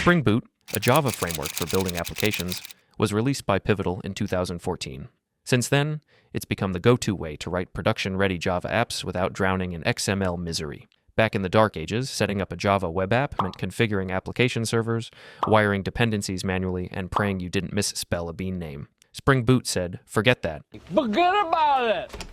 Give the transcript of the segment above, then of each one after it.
Spring Boot, a Java framework for building applications, was released by Pivotal in 2014. Since then, it's become the go-to way to write production-ready Java apps without drowning in XML misery. Back in the dark ages, setting up a Java web app meant configuring application servers, wiring dependencies manually, and praying you didn't misspell a bean name. Spring Boot said, forget that. Forget about it!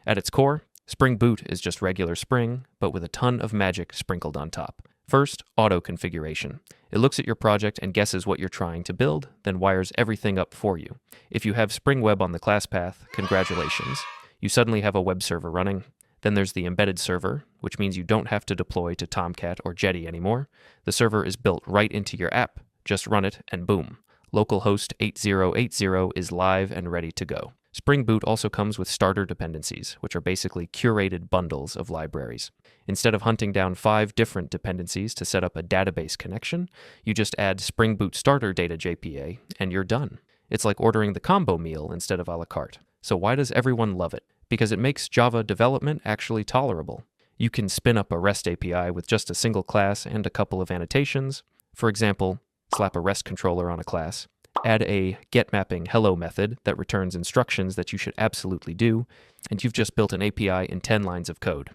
At its core, Spring Boot is just regular Spring, but with a ton of magic sprinkled on top. First, auto configuration. It looks at your project and guesses what you're trying to build, then wires everything up for you. If you have Spring Web on the class path, congratulations. You suddenly have a web server running. Then there's the embedded server, which means you don't have to deploy to Tomcat or Jetty anymore. The server is built right into your app. Just run it and boom. Localhost 8080 is live and ready to go. Spring Boot also comes with starter dependencies, which are basically curated bundles of libraries. Instead of hunting down 5 different dependencies to set up a database connection, you just add Spring Boot starter data JPA and you're done. It's like ordering the combo meal instead of a la carte. So why does everyone love it? Because it makes Java development actually tolerable. You can spin up a REST API with just a single class and a couple of annotations. For example, slap a REST controller on a class, add a getMapping hello method that returns instructions that you should absolutely do, and you've just built an API in 10 lines of code.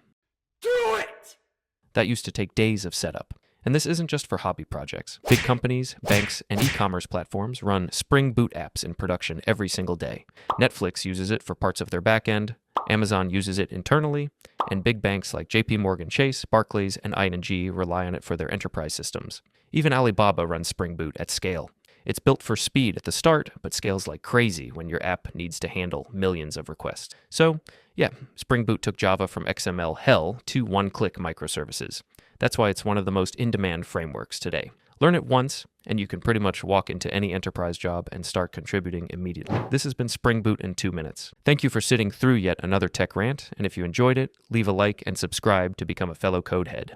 Do it! That used to take days of setup. And this isn't just for hobby projects. Big companies, banks, and e-commerce platforms run Spring Boot apps in production every single day. Netflix uses it for parts of their backend, Amazon uses it internally, and big banks like JP Morgan Chase, Barclays, and ING rely on it for their enterprise systems. Even Alibaba runs Spring Boot at scale. It's built for speed at the start, but scales like crazy when your app needs to handle millions of requests. So, yeah, Spring Boot took Java from XML hell to one-click microservices. That's why it's one of the most in-demand frameworks today. Learn it once, and you can pretty much walk into any enterprise job and start contributing immediately. This has been Spring Boot in 2 minutes. Thank you for sitting through yet another tech rant, and if you enjoyed it, leave a like and subscribe to become a fellow codehead.